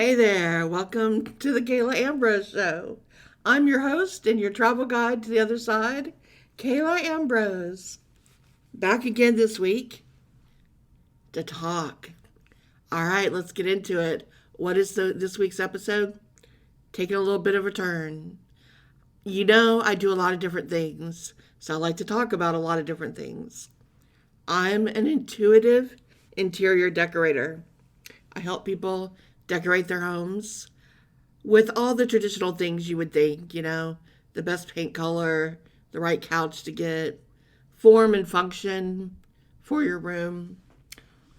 Hey there, welcome to the Ambrose Show. I'm your host and your travel guide to the other side, Ambrose. Back again this week to talk. All right, let's get into it. What is this week's episode? Taking a little bit of a turn. You know, I do a lot of different things, so I like to talk about a lot of different things. I'm an intuitive interior decorator. I help people decorate their homes with all the traditional things you would think, the best paint color, the right couch to get, form and function for your room,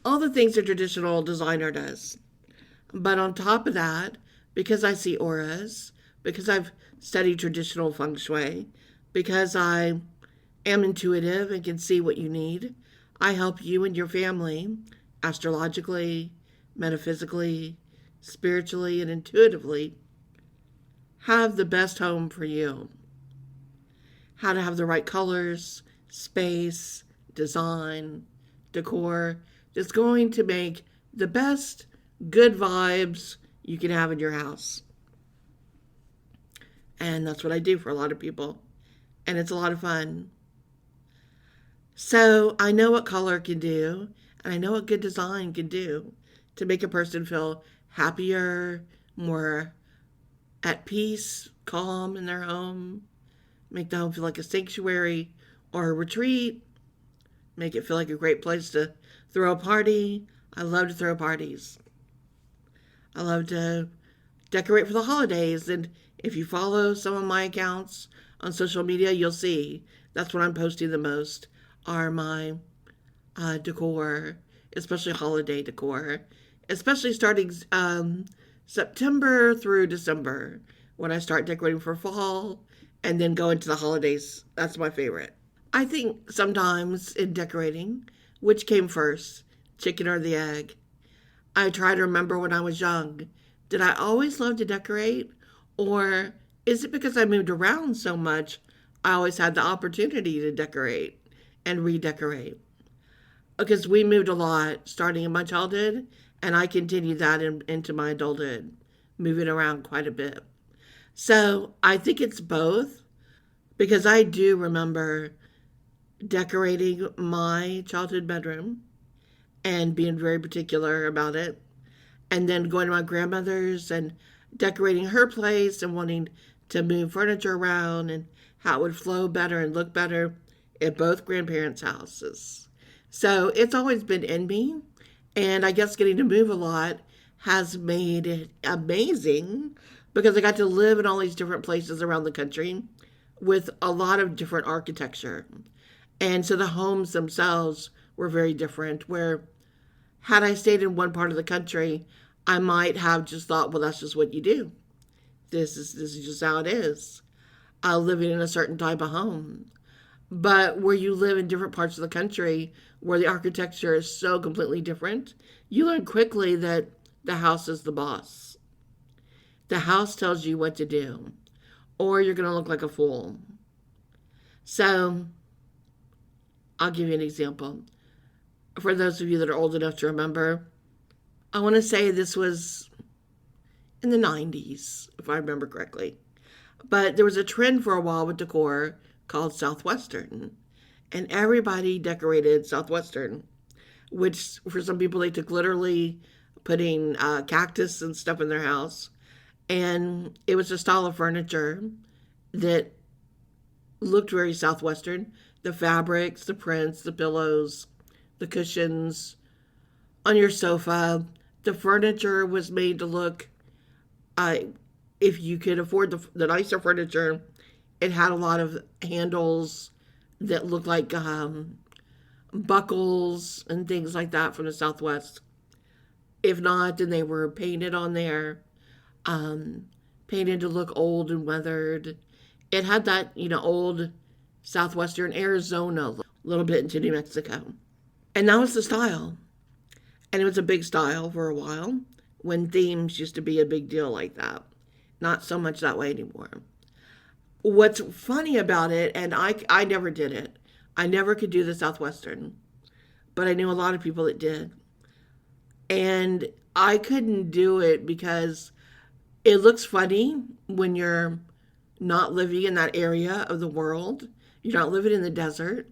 all the things a traditional designer does. But on top of that, because I see auras, because I've studied traditional feng shui, because I am intuitive and can see what you need, I help you and your family astrologically, metaphysically, spiritually, and intuitively have the best home for you. How to have the right colors, space, design, decor that's going to make the best good vibes you can have in your house. And that's what I do for a lot of people. And it's a lot of fun. So I know what color can do, and I know what good design can do to make a person feel happier, more at peace, calm in their home, make the home feel like a sanctuary or a retreat, make it feel like a great place to throw a party. I love to throw parties. I love to decorate for the holidays, and if you follow some of my accounts on social media, you'll see that's what I'm posting the most are my decor, especially holiday decor, especially starting September through December when I start decorating for fall and then go into the holidays. That's my favorite. I think sometimes in decorating, which came first, chicken or the egg? I try to remember when I was young. Did I always love to decorate? Or is it because I moved around so much, I always had the opportunity to decorate and redecorate? Because we moved a lot starting in my childhood, and I continued that into my adulthood, moving around quite a bit. So I think it's both, because I do remember decorating my childhood bedroom and being very particular about it, and then going to my grandmother's and decorating her place and wanting to move furniture around and how it would flow better and look better at both grandparents' houses. So it's always been in me, and I guess getting to move a lot has made it amazing because I got to live in all these different places around the country with a lot of different architecture. And so the homes themselves were very different, where had I stayed in one part of the country, I might have just thought, well, that's just what you do. This is just how it is. Living in a certain type of home. But where you live in different parts of the country, where the architecture is so completely different, you learn quickly that the house is the boss. The house tells you what to do, or you're going to look like a fool. So, I'll give you an example. For those of you that are old enough to remember, I want to say this was in the 90s, if I remember correctly. But there was a trend for a while with decor called Southwestern. And everybody decorated Southwestern, which for some people they took literally putting cactus and stuff in their house. And it was a style of furniture that looked very Southwestern. The fabrics, the prints, the pillows, the cushions on your sofa. The furniture was made to look, if you could afford the nicer furniture, it had a lot of handles that looked like buckles and things like that from the Southwest. If not, then they were painted on there, painted to look old and weathered. It had that, old Southwestern Arizona, a little bit into New Mexico. And that was the style. And it was a big style for a while when themes used to be a big deal like that. Not so much that way anymore. What's funny about it, and I never did it. I never could do the Southwestern, but I knew a lot of people that did. And I couldn't do it because it looks funny when you're not living in that area of the world. You're not living in the desert.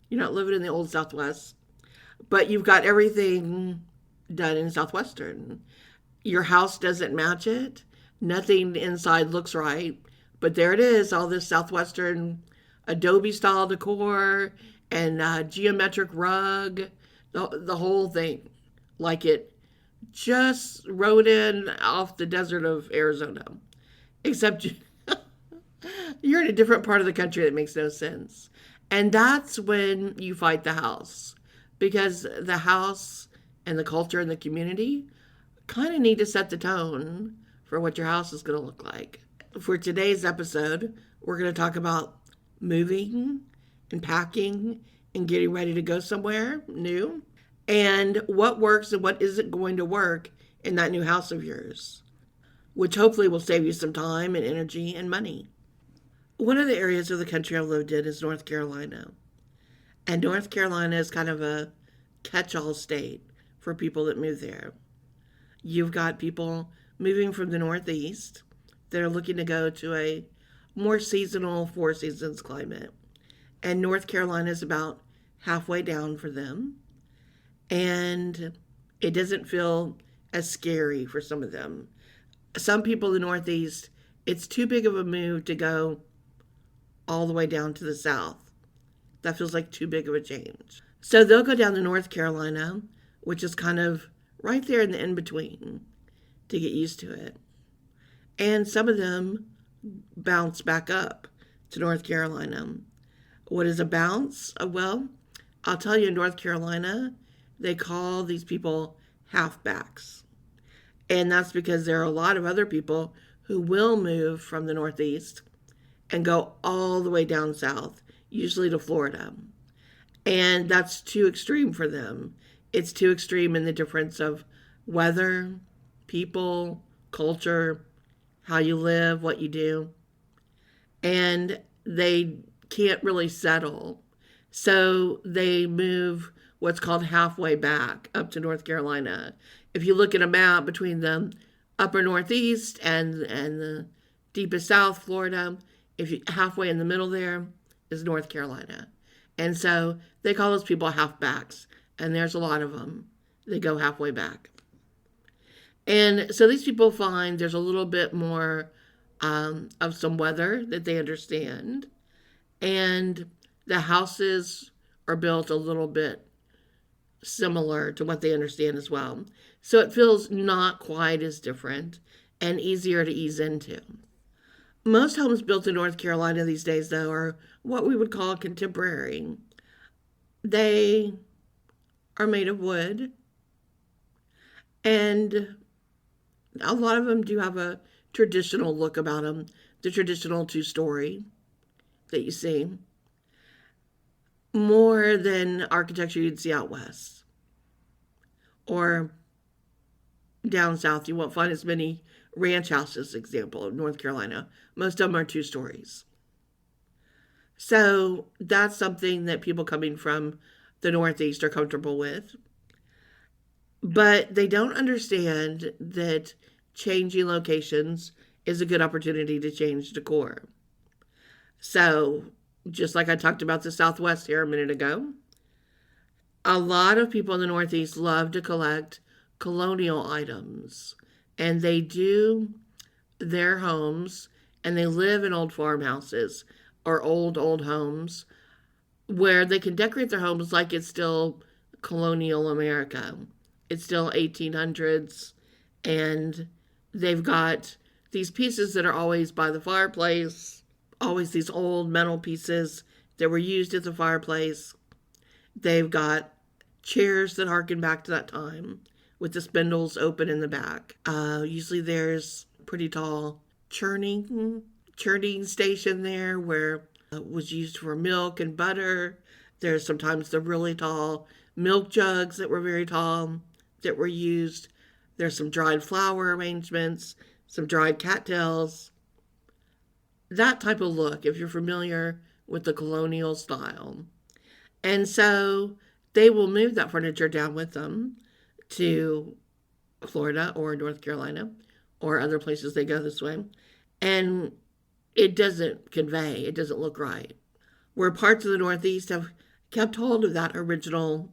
You're not living in the old Southwest, but you've got everything done in Southwestern. Your house doesn't match it. Nothing inside looks right, but there it is, all this Southwestern Adobe style decor and geometric rug, the whole thing, like it just rode in off the desert of Arizona. Except you're in a different part of the country that makes no sense. And that's when you fight the house, because the house and the culture and the community kind of need to set the tone for what your house is going to look like. For today's episode, we're going to talk about moving and packing and getting ready to go somewhere new, and what works and what isn't going to work in that new house of yours, which hopefully will save you some time and energy and money. One of the areas of the country I've lived in is North Carolina. And North Carolina is kind of a catch-all state for people that move there. You've got people moving from the Northeast that are looking to go to a more seasonal, four seasons climate. And North Carolina is about halfway down for them. And it doesn't feel as scary for some of them. Some people in the Northeast, it's too big of a move to go all the way down to the South. That feels like too big of a change. So they'll go down to North Carolina, which is kind of right there in the in-between, to get used to it. And some of them bounce back up to North Carolina. What is a bounce? Well, I'll tell you, in North Carolina, they call these people halfbacks. And that's because there are a lot of other people who will move from the Northeast and go all the way down south, usually to Florida. And that's too extreme for them. It's too extreme in the difference of weather, people, culture, how you live, what you do. And they can't really settle. So they move what's called halfway back up to North Carolina. If you look at a map between the upper Northeast and the deepest South, Florida, if you halfway in the middle there is North Carolina. And so they call those people halfbacks. And there's a lot of them. They go halfway back. And so these people find there's a little bit more of some weather that they understand. And the houses are built a little bit similar to what they understand as well. So it feels not quite as different and easier to ease into. Most homes built in North Carolina these days, though, are what we would call contemporary. They are made of wood, and a lot of them do have a traditional look about them, the traditional two-story that you see, more than architecture you'd see out west. Or down south, you won't find as many ranch houses, example, of North Carolina. Most of them are two stories. So that's something that people coming from the Northeast are comfortable with. But they don't understand that changing locations is a good opportunity to change decor. So, just like I talked about the Southwest here a minute ago, a lot of people in the Northeast love to collect colonial items. And they do their homes, and they live in old farmhouses or old homes where they can decorate their homes like it's still colonial America. It's still 1800s, and they've got these pieces that are always by the fireplace, always these old metal pieces that were used at the fireplace. They've got chairs that harken back to that time with the spindles open in the back. Usually there's pretty tall churning station there where it was used for milk and butter. There's sometimes the really tall milk jugs that were very tall that were used. There's some dried flower arrangements, some dried cattails. That type of look, if you're familiar with the colonial style. And so they will move that furniture down with them to Florida or North Carolina or other places they go this way. And it doesn't convey, it doesn't look right. Where parts of the Northeast have kept hold of that original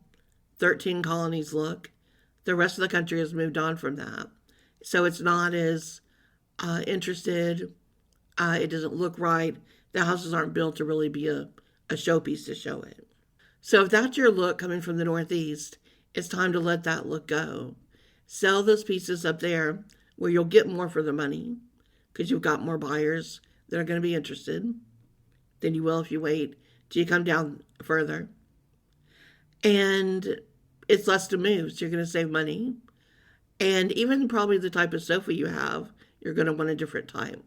13 colonies look, the rest of the country has moved on from that. So it's not as interested. It doesn't look right. The houses aren't built to really be a showpiece to show it. So if that's your look coming from the Northeast, it's time to let that look go. Sell those pieces up there where you'll get more for the money because you've got more buyers that are going to be interested than you will if you wait till you come down further. And it's less to move, so you're going to save money. And even probably the type of sofa you have, you're going to want a different type.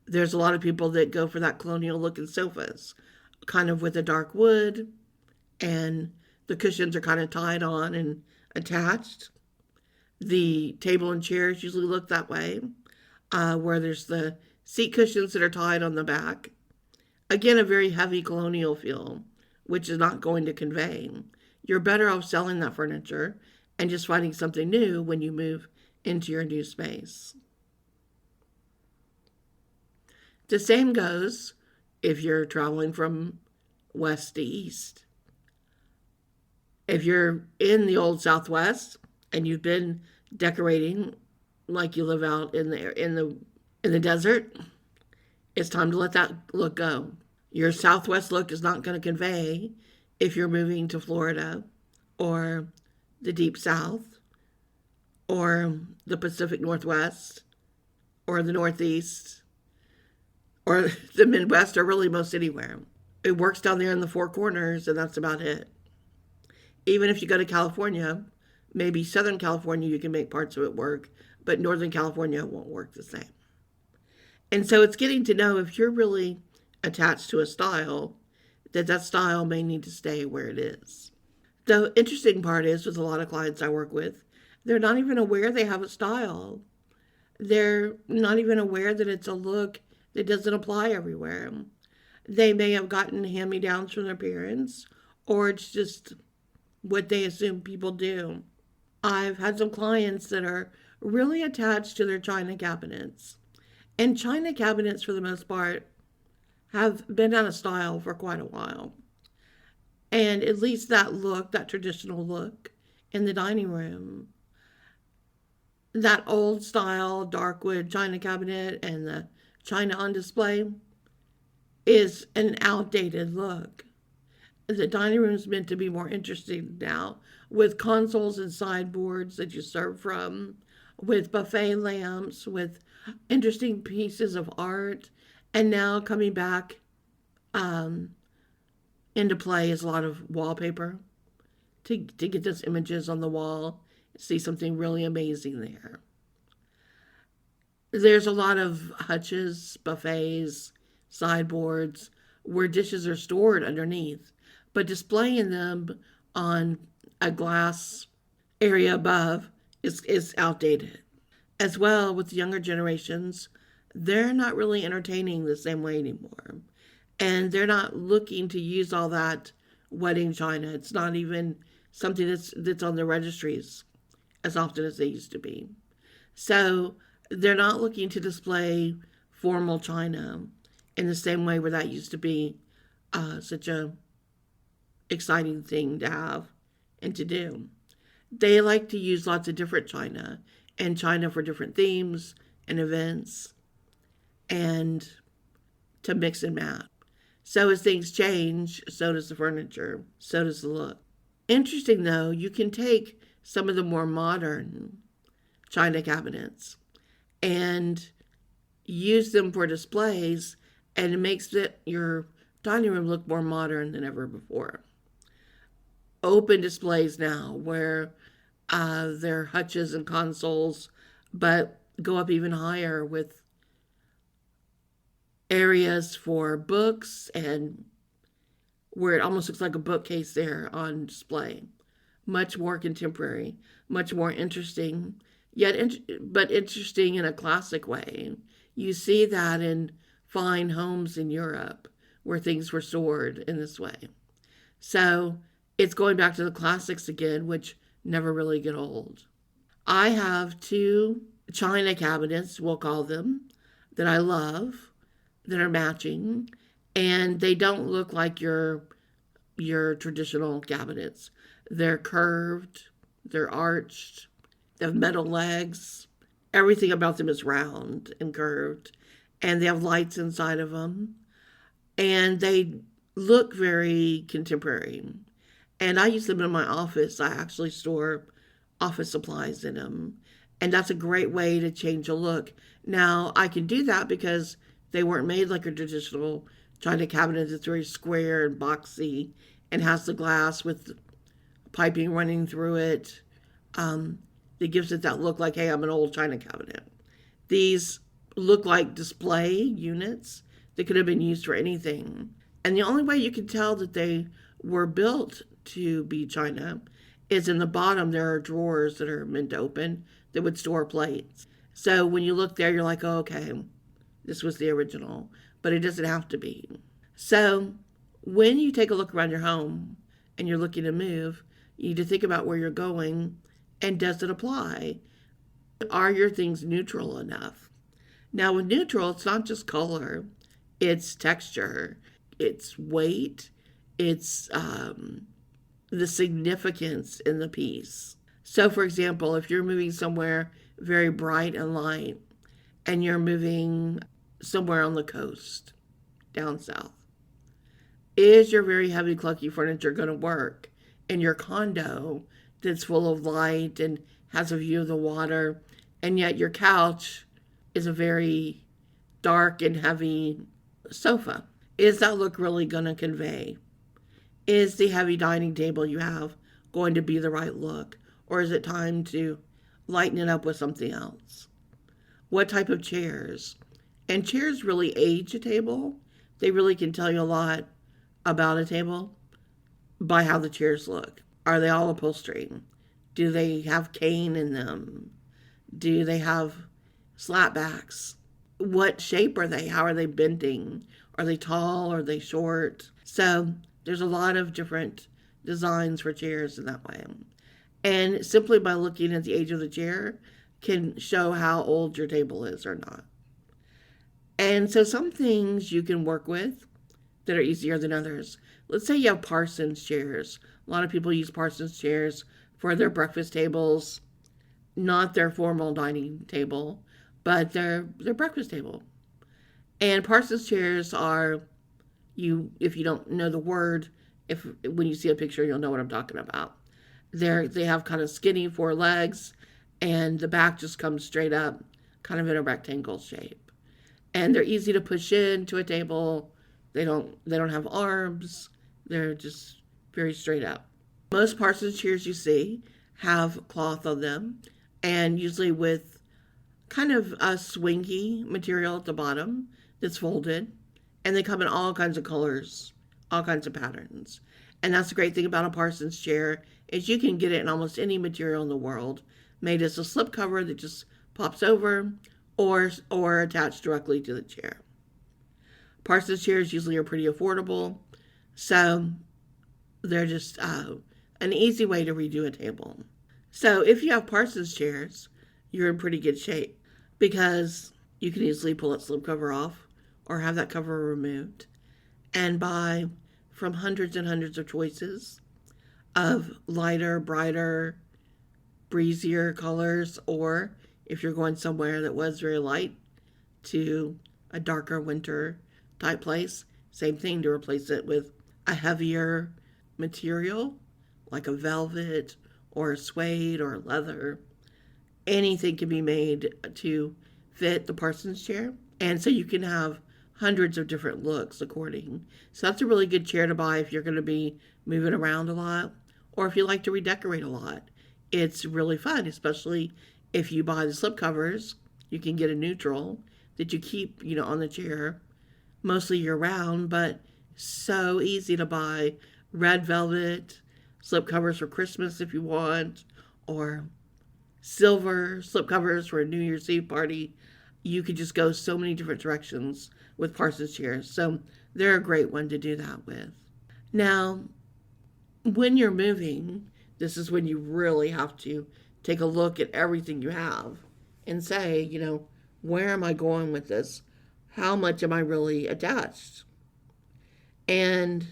There's a lot of people that go for that colonial looking sofas, kind of with a dark wood, and the cushions are kind of tied on and attached. The table and chairs usually look that way, where there's the seat cushions that are tied on the back. Again, a very heavy colonial feel, which is not going to convey. You're better off selling that furniture and just finding something new when you move into your new space. The same goes if you're traveling from west to east. If you're in the old Southwest and you've been decorating like you live out in the desert, it's time to let that look go. Your Southwest look is not going to convey if you're moving to Florida or the Deep South or the Pacific Northwest or the Northeast or the Midwest or really most anywhere. It works down there in the Four Corners, and that's about it. Even if you go to California, maybe Southern California, you can make parts of it work, but Northern California won't work the same. And so it's getting to know if you're really attached to a style, that style may need to stay where it is. The interesting part is with a lot of clients I work with, they're not even aware they have a style. They're not even aware that it's a look that doesn't apply everywhere. They may have gotten hand-me-downs from their parents, or it's just what they assume people do. I've had some clients that are really attached to their china cabinets. And china cabinets, for the most part, have been out of style for quite a while. And at least that look, that traditional look in the dining room, that old style dark wood china cabinet and the china on display is an outdated look. The dining room is meant to be more interesting now, with consoles and sideboards that you serve from, with buffet lamps, with interesting pieces of art, and now coming back into play is a lot of wallpaper to get those images on the wall, see something really amazing there. There's a lot of hutches, buffets, sideboards where dishes are stored underneath, but displaying them on a glass area above is outdated. As well, with the younger generations, they're not really entertaining the same way anymore. And they're not looking to use all that wedding china. It's not even something that's on the registries as often as they used to be. So they're not looking to display formal china in the same way where that used to be such a exciting thing to have and to do. They like to use lots of different china and china for different themes and events and to mix and match. So as things change, so does the furniture, so does the look. Interesting though, you can take some of the more modern china cabinets and use them for displays, and it makes your dining room look more modern than ever before. Open displays now where they're hutches and consoles, but go up even higher with areas for books and where it almost looks like a bookcase there on display. Much more contemporary, much more interesting, but interesting in a classic way. You see that in fine homes in Europe where things were stored in this way. So it's going back to the classics again, which never really get old. I have two china cabinets, we'll call them, that I love, that are matching, and they don't look like your traditional cabinets. They're curved, they're arched, they have metal legs. Everything about them is round and curved, and they have lights inside of them, and they look very contemporary. And I use them in my office. I actually store office supplies in them. And that's a great way to change a look. Now, I can do that because they weren't made like a traditional china cabinet that's very square and boxy and has the glass with piping running through it. That gives it that look like, hey, I'm an old china cabinet. These look like display units that could have been used for anything. And the only way you can tell that they were built to be china is in the bottom there are drawers that are meant to open that would store plates. So when you look there, you're like, oh, okay, this was the original, but it doesn't have to be. So when you take a look around your home and you're looking to move, you need to think about where you're going and does it apply? Are your things neutral enough? Now, with neutral, it's not just color, it's texture, it's weight, it's the significance in the piece. So, for example, if you're moving somewhere very bright and light, and you're moving somewhere on the coast, down south, is your very heavy, clunky furniture going to work in your condo that's full of light and has a view of the water, and yet your couch is a very dark and heavy sofa? Is that look really going to convey? Is the heavy dining table you have going to be the right look? Or is it time to lighten it up with something else? What type of chairs? And chairs really age a table. They really can tell you a lot about a table by how the chairs look. Are they all upholstery? Do they have cane in them? Do they have slat backs? What shape are they? How are they bending? Are they tall? Are they short? So there's a lot of different designs for chairs in that way. And simply by looking at the age of the chair can show how old your table is or not. And so some things you can work with that are easier than others. Let's say you have Parsons chairs. A lot of people use Parsons chairs for their breakfast tables, not their formal dining table, but their breakfast table. And Parsons chairs are, if you don't know the word, if when you see a picture you'll know what I'm talking about. They have kind of skinny four legs, and the back just comes straight up, kind of in a rectangle shape. And they're easy to push into a table. They don't have arms. They're just very straight up. Most Parsons chairs you see have cloth on them, and usually with kind of a swingy material at the bottom that's folded, and they come in all kinds of colors, all kinds of patterns. And that's the great thing about a Parsons chair is you can get it in almost any material in the world, made as a slipcover that just pops over or attached directly to the chair. Parsons chairs usually are pretty affordable, so they're just an easy way to redo a table. So if you have Parsons chairs, you're in pretty good shape because you can easily pull that slipcover off or have that cover removed and buy from hundreds and hundreds of choices of lighter, brighter, breezier colors, or if you're going somewhere that was very light to a darker winter type place, same thing, to replace it with a heavier material like a velvet or a suede or leather. Anything can be made to fit the Parsons chair, and so you can have hundreds of different looks according. So that's a really good chair to buy if you're going to be moving around a lot or if you like to redecorate a lot. It's really fun, especially if you buy the slipcovers. You can get a neutral that you keep, on the chair mostly year round, but so easy to buy. Red velvet slipcovers for Christmas if you want, or silver slipcovers for a New Year's Eve party. You could just go so many different directions with Parsons chairs. So they're a great one to do that with. Now, when you're moving, this is when you really have to take a look at everything you have and say, where am I going with this? How much am I really attached? And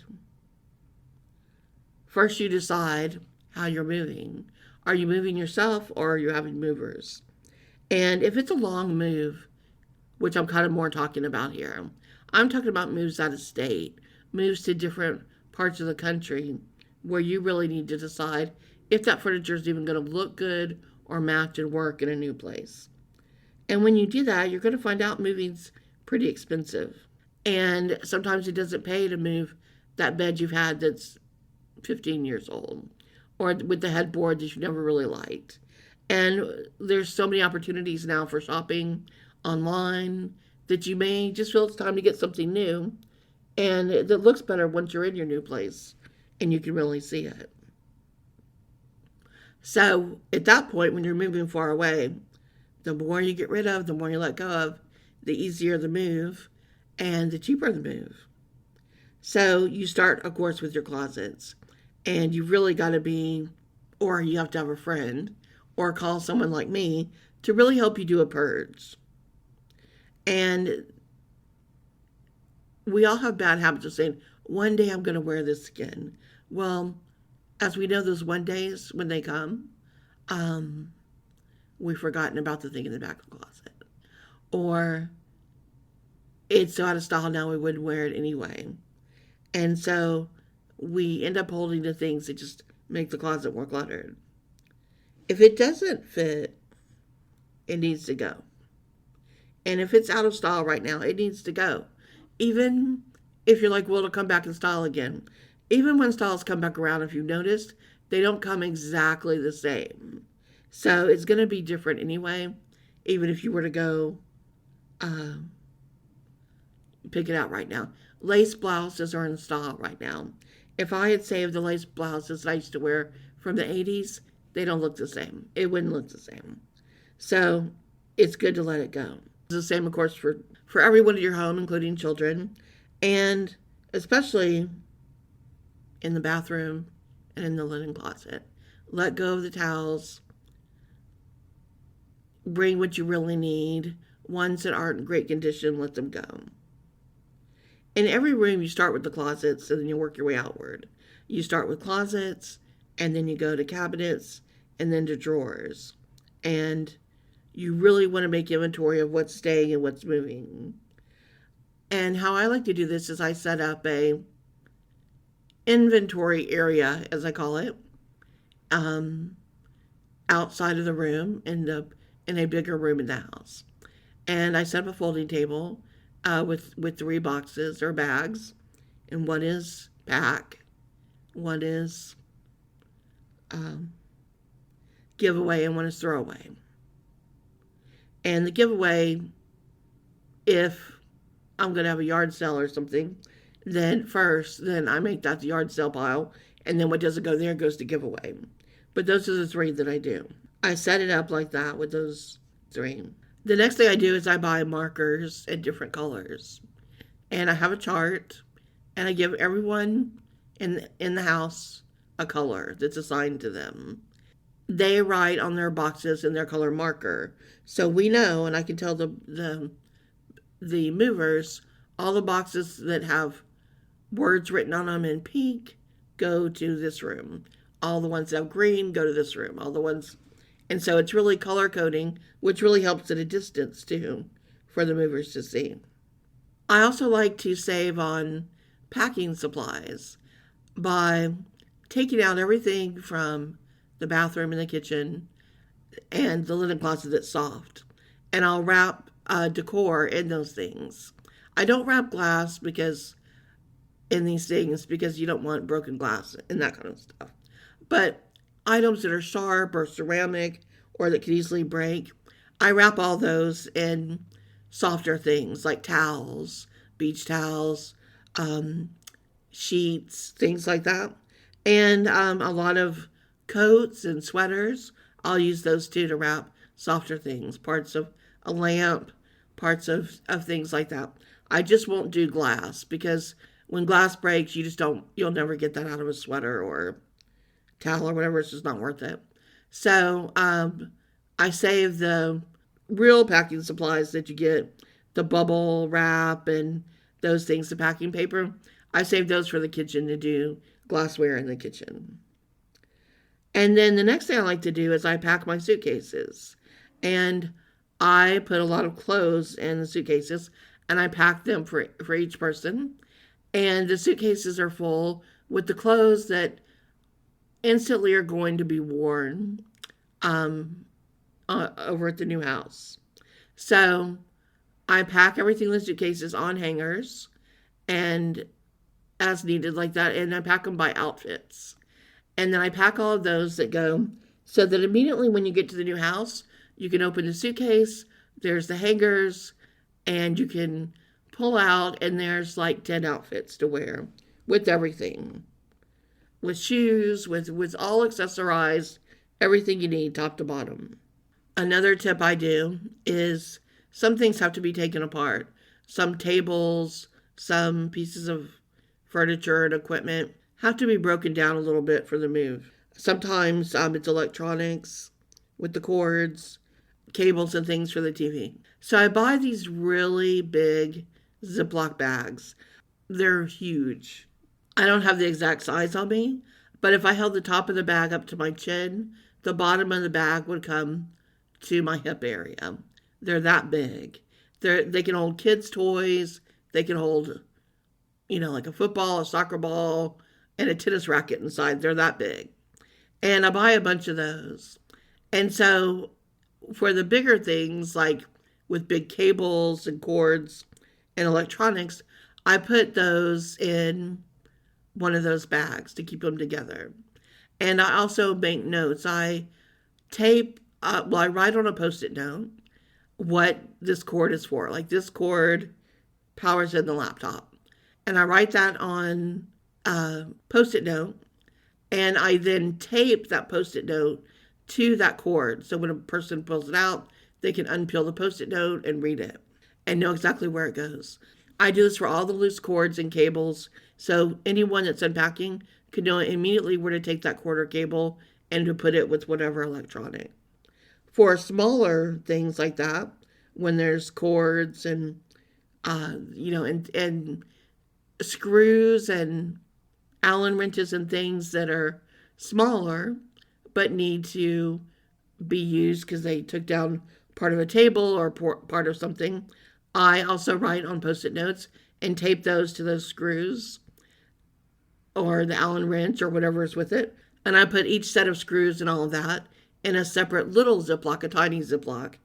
first, you decide how you're moving. Are you moving yourself or are you having movers? And if it's a long move, which I'm kind of more talking about here, I'm talking about moves out of state, moves to different parts of the country where you really need to decide if that furniture is even going to look good or match and work in a new place. And when you do that, you're going to find out moving's pretty expensive. And sometimes it doesn't pay to move that bed you've had that's 15 years old, or with the headboard that you never really liked. And there's so many opportunities now for shopping online that you may just feel it's time to get something new and that looks better once you're in your new place and you can really see it. So at that point, when you're moving far away, the more you get rid of, the more you let go of, the easier the move and the cheaper the move. So you start, of course, with your closets. And you really got to be, or you have to have a friend, or call someone like me to really help you do a purge. And we all have bad habits of saying, one day I'm going to wear this again. Well, as we know, those one days when they come, we've forgotten about the thing in the back of the closet. Or it's so out of style now we wouldn't wear it anyway. And so we end up holding to things that just make the closet more cluttered. If it doesn't fit, it needs to go. And if it's out of style right now, it needs to go. Even if you're like, well, it'll come back in style again. Even when styles come back around, if you've noticed, they don't come exactly the same. So it's going to be different anyway, even if you were to go pick it out right now. Lace blouses are in style right now. If I had saved the lace blouses I used to wear from the 80s, they don't look the same. It wouldn't look the same. So it's good to let it go. It's the same, of course, for everyone in your home, including children, and especially in the bathroom and in the linen closet. Let go of the towels. Bring what you really need. Ones that aren't in great condition, let them go. In every room, you start with the closets and then you work your way outward. You start with closets and then you go to cabinets and then to drawers. And you really want to make inventory of what's staying and what's moving. And how I like to do this is I set up a inventory area, as I call it, outside of the room in a bigger room in the house. And I set up a folding table with 3 boxes or bags, and one is pack, one is giveaway, and one is throwaway. And the giveaway, if I'm going to have a yard sale or something, then I make that the yard sale pile, and then what doesn't go there goes to giveaway. But those are the 3 that I do. I set it up like that with those 3. The next thing I do is I buy markers in different colors. And I have a chart, and I give everyone in the house a color that's assigned to them. They write on their boxes in their color marker. So we know, and I can tell the movers, all the boxes that have words written on them in pink go to this room. All the ones that have green go to this room. All the ones... And so it's really color coding, which really helps at a distance too, for the movers to see. I also like to save on packing supplies by taking out everything from the bathroom and the kitchen and the linen closet that's soft. And I'll wrap decor in those things. I don't wrap glass in these things because you don't want broken glass and that kind of stuff. But items that are sharp or ceramic or that could easily break, I wrap all those in softer things like towels, beach towels, sheets, things like that. And a lot of coats and sweaters, I'll use those too to wrap softer things, parts of a lamp, parts of things like that. I just won't do glass because when glass breaks, you'll never get that out of a sweater or towel or whatever. It's just not worth it. So I save the real packing supplies that you get, the bubble wrap and those things, the packing paper. I save those for the kitchen to do glassware in the kitchen. And then the next thing I like to do is I pack my suitcases. And I put a lot of clothes in the suitcases and I pack them for each person. And the suitcases are full with the clothes that instantly are going to be worn um, over at the new house. So I pack everything in the suitcases on hangers and as needed like that. And I pack them by outfits. And then I pack all of those that go so that immediately when you get to the new house, you can open the suitcase, there's the hangers, and you can pull out, and there's like 10 outfits to wear with everything, with shoes, with all accessorized, everything you need, top to bottom. Another tip I do is some things have to be taken apart. Some tables, some pieces of furniture and equipment have to be broken down a little bit for the move. Sometimes it's electronics with the cords, cables, and things for the TV. So I buy these really big Ziploc bags. They're huge. I don't have the exact size on me, but if I held the top of the bag up to my chin, the bottom of the bag would come to my hip area. They're that big. They can hold kids' toys. They can hold, like a football, a soccer ball, and a tennis racket inside. They're that big. And I buy a bunch of those. And so for the bigger things, like with big cables and cords and electronics, I put those in one of those bags to keep them together. And I also make notes. I I write on a Post-it note what this cord is for. Like this cord powers in the laptop. And I write that on a Post-it note. And I then tape that Post-it note to that cord. So when a person pulls it out, they can unpeel the Post-it note and read it and know exactly where it goes. I do this for all the loose cords and cables. So anyone that's unpacking can know immediately where to take that cord or cable and to put it with whatever electronic. For smaller things like that, when there's cords and and screws and Allen wrenches and things that are smaller but need to be used because they took down part of a table or part of something, I also write on Post-it notes and tape those to those screws or the Allen wrench or whatever is with it. And I put each set of screws and all of that in a separate little Ziploc, a tiny Ziploc,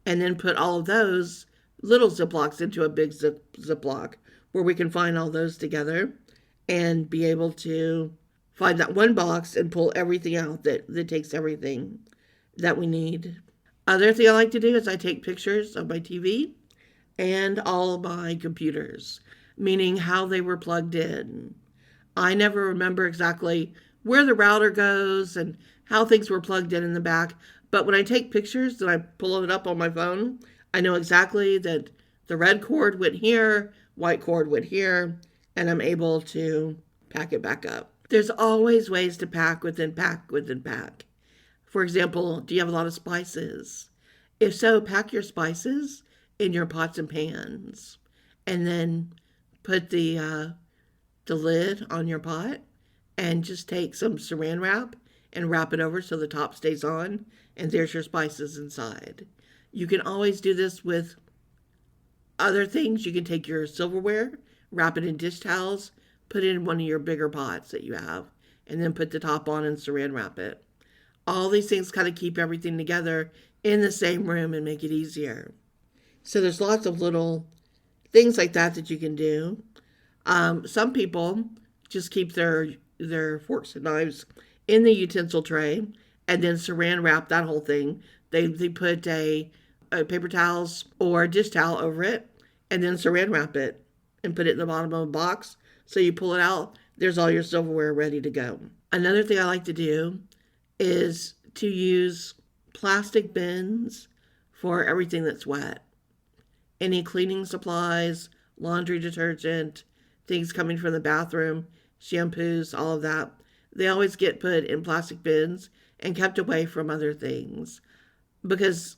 and then put all of those little Ziplocs into a big Ziploc where we can find all those together and be able to find that one box and pull everything out that takes everything that we need. Other thing I like to do is I take pictures of my TV and all of my computers, meaning how they were plugged in. I never remember exactly where the router goes and how things were plugged in the back, but when I take pictures and I pull it up on my phone, I know exactly that the red cord went here, white cord went here, and I'm able to pack it back up. There's always ways to pack within pack within pack. For example, do you have a lot of spices? If so, pack your spices in your pots and pans and then put the lid on your pot and just take some saran wrap and wrap it over so the top stays on and there's your spices inside. You can always do this with other things. You can take your silverware, wrap it in dish towels, put it in one of your bigger pots that you have, and then put the top on and saran wrap it. All these things kind of keep everything together in the same room and make it easier. So there's lots of little things like that you can do. Some people just keep their forks and knives in the utensil tray and then saran wrap that whole thing. They put a paper towels or a dish towel over it and then saran wrap it and put it in the bottom of a box. So you pull it out, there's all your silverware ready to go. Another thing I like to do is to use plastic bins for everything that's wet. Any cleaning supplies, laundry detergent, things coming from the bathroom, shampoos, all of that. They always get put in plastic bins and kept away from other things because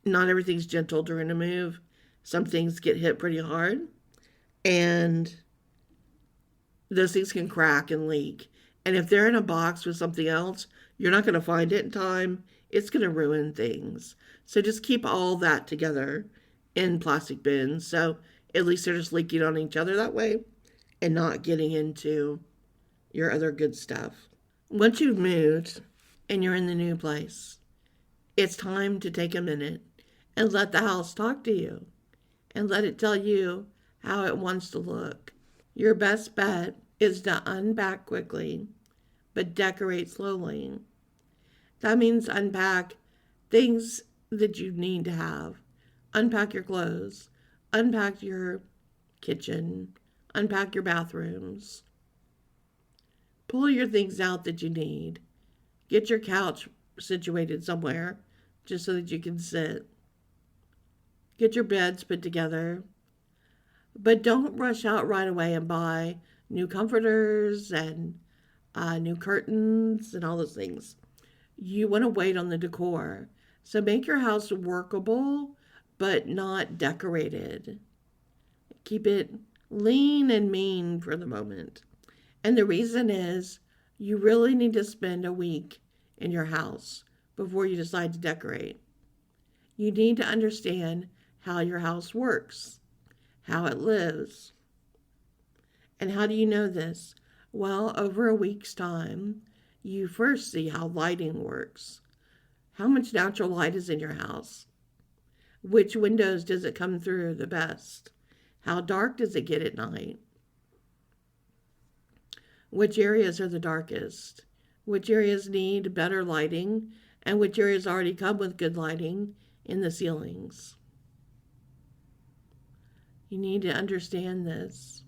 not everything's gentle during a move. Some things get hit pretty hard, and those things can crack and leak. And if they're in a box with something else, you're not going to find it in time. It's going to ruin things. So just keep all that together in plastic bins. So at least they're just leaking on each other that way and not getting into your other good stuff. Once you've moved and you're in the new place, it's time to take a minute and let the house talk to you and let it tell you how it wants to look. Your best bet is to unpack quickly, but decorate slowly. That means unpack things that you need to have. Unpack your clothes, unpack your kitchen, unpack your bathrooms. Pull your things out that you need. Get your couch situated somewhere just so that you can sit. Get your beds put together. But don't rush out right away and buy new comforters and new curtains and all those things. You want to wait on the decor. So make your house workable but not decorated. Keep it lean and mean for the moment. And the reason is you really need to spend a week in your house before you decide to decorate. You need to understand how your house works, how it lives. And how do you know this? Well, over a week's time, you first see how lighting works. How much natural light is in your house? Which windows does it come through the best? How dark does it get at night? Which areas are the darkest? Which areas need better lighting? And which areas already come with good lighting in the ceilings? You need to understand this.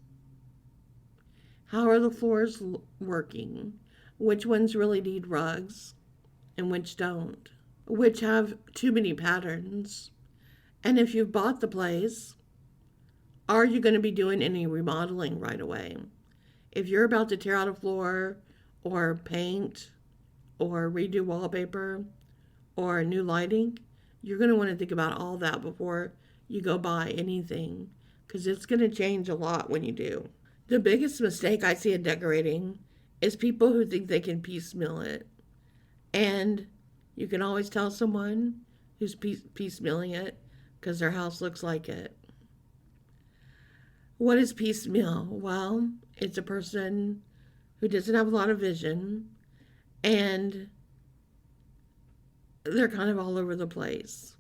How are the floors working? Which ones really need rugs and which don't? Which have too many patterns? And if you've bought the place, are you going to be doing any remodeling right away? If you're about to tear out a floor or paint or redo wallpaper or new lighting, you're going to want to think about all that before you go buy anything because it's going to change a lot when you do. The biggest mistake I see in decorating is people who think they can piecemeal it. And you can always tell someone who's piecemealing it because their house looks like it. What is piecemeal? Well, it's a person who doesn't have a lot of vision and they're kind of all over the place.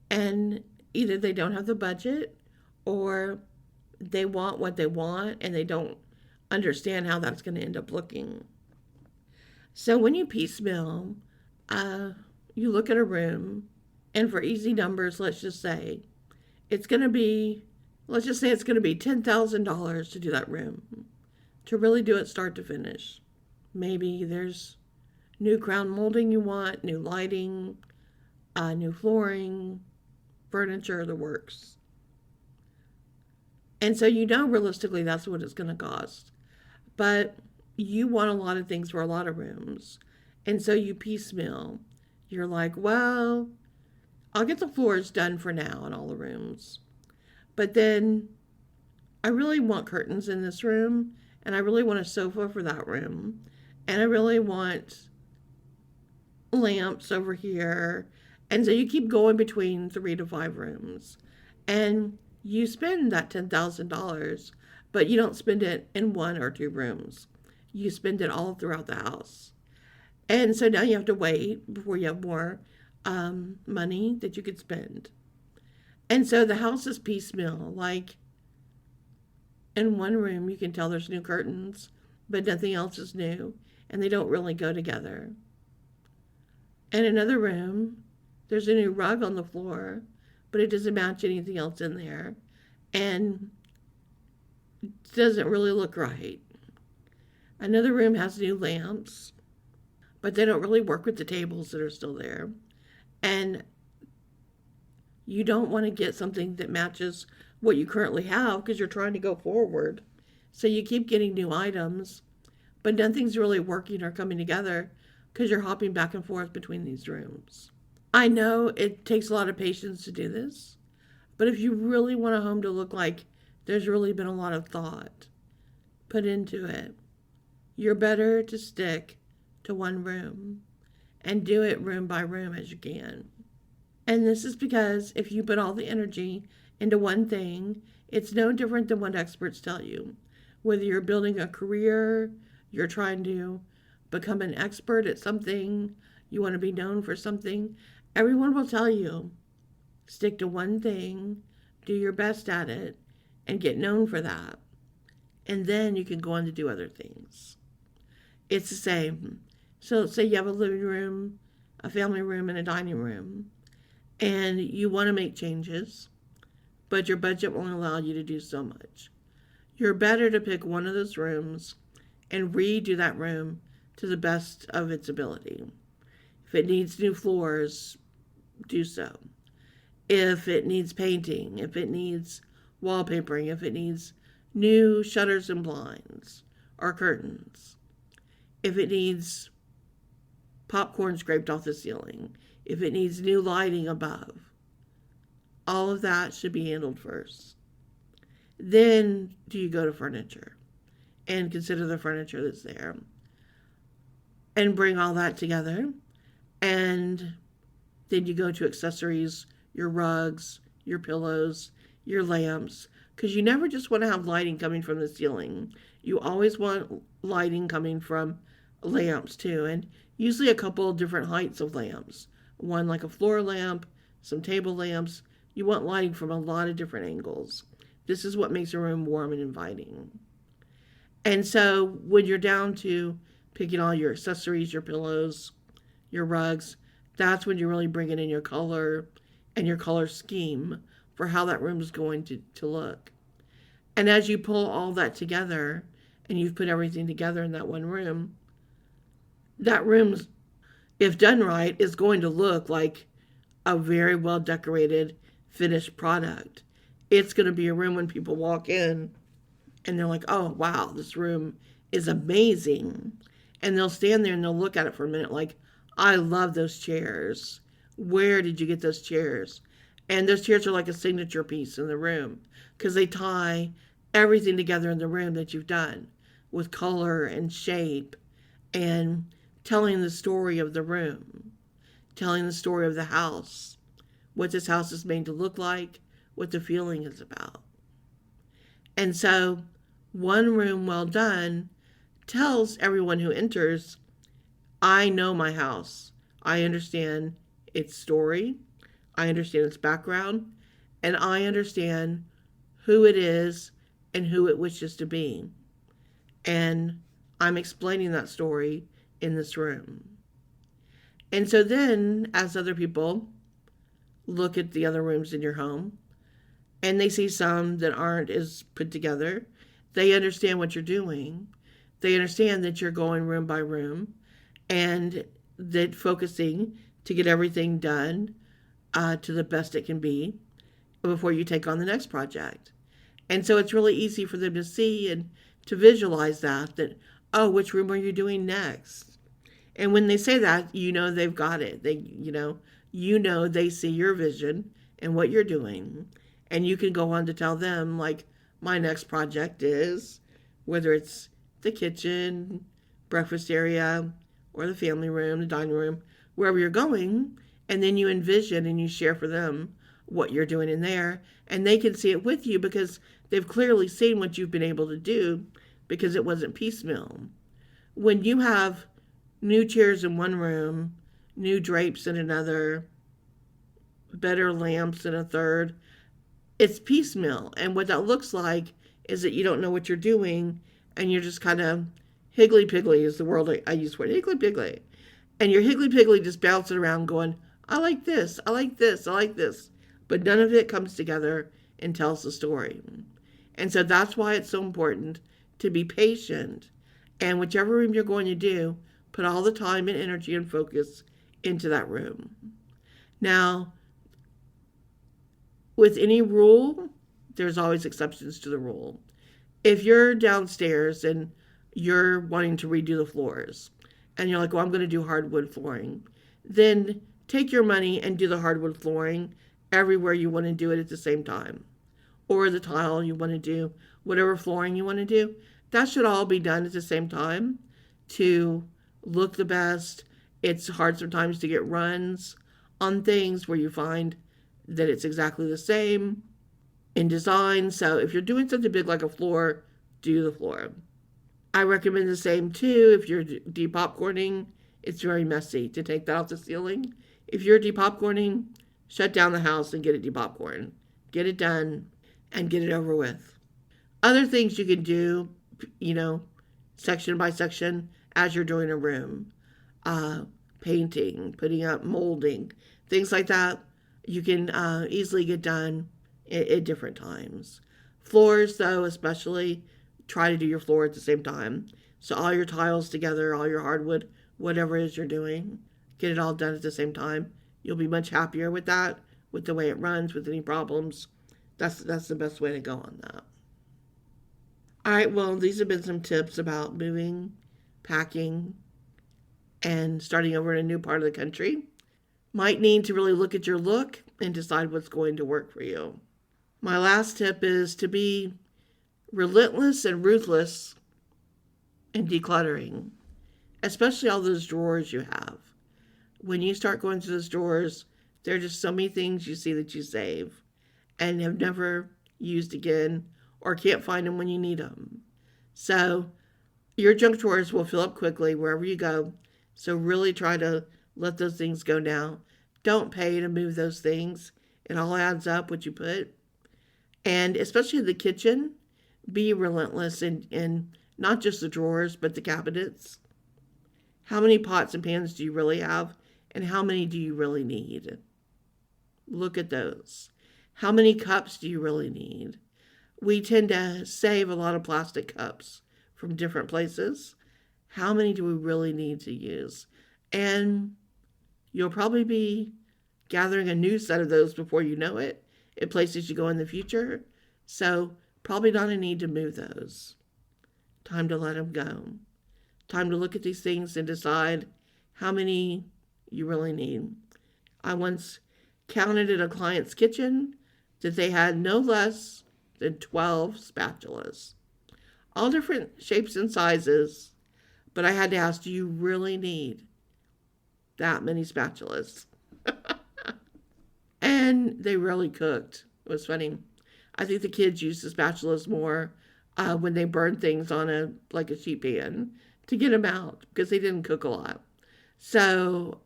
And either they don't have the budget or they want what they want and they don't understand how that's going to end up looking. So when you piecemeal, you look at a room, and for easy numbers, let's just say it's going to be $10,000 to do that room, to really do it start to finish. Maybe there's new crown molding you want, new lighting, new flooring, furniture, the works. And so you know realistically that's what it's going to cost. But you want a lot of things for a lot of rooms. And so you piecemeal. You're like, well, I'll get the floors done for now in all the rooms. But then I really want curtains in this room. And I really want a sofa for that room. And I really want lamps over here. And so you keep going between 3 to 5 rooms. And you spend that $10,000, but you don't spend it in 1 or 2 rooms. You spend it all throughout the house. And so now you have to wait before you have more money that you could spend. And so the house is piecemeal. Like in one room, you can tell there's new curtains, but nothing else is new, and they don't really go together. In another room, there's a new rug on the floor, but it doesn't match anything else in there, and it doesn't really look right. Another room has new lamps, but they don't really work with the tables that are still there. And you don't want to get something that matches what you currently have because you're trying to go forward. So you keep getting new items, but nothing's really working or coming together because you're hopping back and forth between these rooms. I know it takes a lot of patience to do this, but if you really want a home to look like there's really been a lot of thought put into it, you're better to stick to one room and do it room by room as you can. And this is because if you put all the energy into one thing, it's no different than what experts tell you. Whether you're building a career, you're trying to become an expert at something, you want to be known for something, everyone will tell you, stick to one thing, do your best at it, and get known for that. And then you can go on to do other things. It's the same. So say you have a living room, a family room, and a dining room, and you want to make changes, but your budget won't allow you to do so much. You're better to pick one of those rooms and redo that room to the best of its ability. If it needs new floors, do so. If it needs painting, if it needs wallpapering, if it needs new shutters and blinds or curtains, if it needs popcorn scraped off the ceiling, if it needs new lighting above, all of that should be handled first. Then do you go to furniture and consider the furniture that's there and bring all that together. And then you go to accessories, your rugs, your pillows, your lamps, because you never just want to have lighting coming from the ceiling. You always want lighting coming from lamps too, and usually a couple of different heights of lamps. One like a floor lamp, some table lamps. You want lighting from a lot of different angles. This is what makes a room warm and inviting. And so when you're down to picking all your accessories, your pillows, your rugs, that's when you're really bringing in your color and your color scheme for how that room is going to look. And as you pull all that together and you've put everything together in that one room, that room, if done right, is going to look like a very well decorated, finished product. It's going to be a room when people walk in and they're like, oh, wow, this room is amazing. And they'll stand there and they'll look at it for a minute like, I love those chairs. Where did you get those chairs? And those chairs are like a signature piece in the room because they tie everything together in the room that you've done with color and shape and telling the story of the room, telling the story of the house, what this house is made to look like, what the feeling is about. And so one room well done tells everyone who enters, I know my house. I understand its story. I understand its background. And I understand who it is and who it wishes to be. And I'm explaining that story in this room. And so then, as other people look at the other rooms in your home, and they see some that aren't as put together, they understand what you're doing. They understand that you're going room by room and that focusing to get everything done to the best it can be before you take on the next project. And so it's really easy for them to see and to visualize that, oh, which room are you doing next? And when they say that, you know they've got it. You know they see your vision and what you're doing. And you can go on to tell them, like, my next project is, whether it's the kitchen, breakfast area, or the family room, the dining room, wherever you're going, and then you envision and you share for them what you're doing in there, and they can see it with you because they've clearly seen what you've been able to do because it wasn't piecemeal. When you have new chairs in one room, new drapes in another, better lamps in a third, it's piecemeal. And what that looks like is that you don't know what you're doing and you're just kind of higgly-piggly is the word I use for it, higgly-piggly. And you're higgly-piggly just bouncing around going, I like this, I like this, I like this. But none of it comes together and tells the story. And so that's why it's so important to be patient. And whichever room you're going to do, put all the time and energy and focus into that room. Now, with any rule, there's always exceptions to the rule. If you're downstairs and you're wanting to redo the floors, and you're like, well, I'm going to do hardwood flooring. Then take your money and do the hardwood flooring everywhere you want to do it at the same time. Or the tile you want to do, whatever flooring you want to do. That should all be done at the same time to look the best. It's hard sometimes to get runs on things where you find that it's exactly the same in design. So if you're doing something big like a floor, do the floor. I recommend the same too if you're depopcorning. It's very messy to take that off the ceiling. If you're depopcorning, shut down the house and get it depopcorn. Get it done and get it over with. Other things you can do, section by section as you're doing a room. Painting, putting up molding, things like that, you can easily get done at different times. Floors, though, especially, try to do your floor at the same time. So all your tiles together, all your hardwood, whatever it is you're doing, get it all done at the same time. You'll be much happier with that, with the way it runs, with any problems. That's the best way to go on that. All right, well, these have been some tips about moving, packing, and starting over in a new part of the country. Might need to really look at your look and decide what's going to work for you. My last tip is to be relentless and ruthless in decluttering, especially all those drawers you have. When you start going through those drawers, there are just so many things you see that you save and have never used again or can't find them when you need them. So your junk drawers will fill up quickly wherever you go. So really try to let those things go now. Don't pay to move those things. It all adds up what you put. And especially in the kitchen, be relentless in not just the drawers, but the cabinets. How many pots and pans do you really have? And how many do you really need? Look at those. How many cups do you really need? We tend to save a lot of plastic cups from different places. How many do we really need to use? And you'll probably be gathering a new set of those before you know it at places you go in the future. So probably not a need to move those. Time to let them go. Time to look at these things and decide how many you really need. I once counted in a client's kitchen that they had no less than 12 spatulas. All different shapes and sizes. But I had to ask, do you really need that many spatulas? And they really cooked. It was funny. I think the kids use the spatulas more when they burn things on a sheet pan to get them out because they didn't cook a lot. So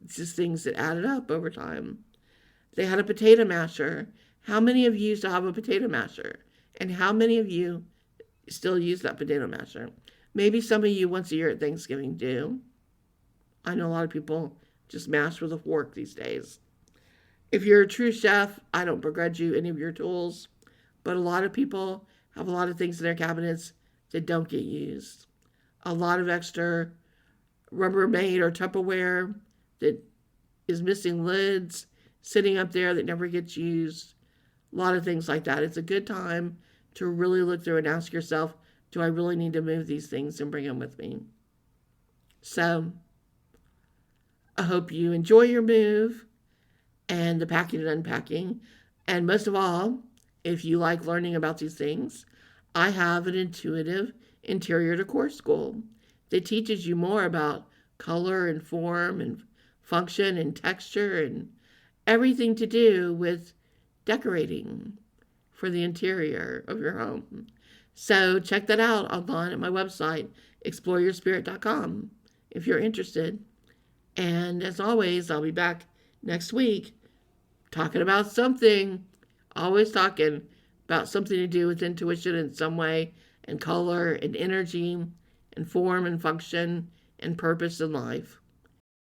it's just things that added up over time. They had a potato masher. How many of you still have a potato masher? And how many of you still use that potato masher? Maybe some of you once a year at Thanksgiving do. I know a lot of people just mash with a fork these days. If you're a true chef, I don't begrudge you any of your tools, but a lot of people have a lot of things in their cabinets that don't get used. A lot of extra Rubbermaid or Tupperware that is missing lids, sitting up there that never gets used. A lot of things like that. It's a good time to really look through and ask yourself, do I really need to move these things and bring them with me? So I hope you enjoy your move and the packing and unpacking. And most of all, if you like learning about these things, I have an Intuitive Interior Decor school that teaches you more about color and form and function and texture and everything to do with decorating for the interior of your home. So check that out online at my website, exploreyourspirit.com, if you're interested. And as always, I'll be back next week talking about something, always talking about something to do with intuition in some way, and color and energy and form and function and purpose in life.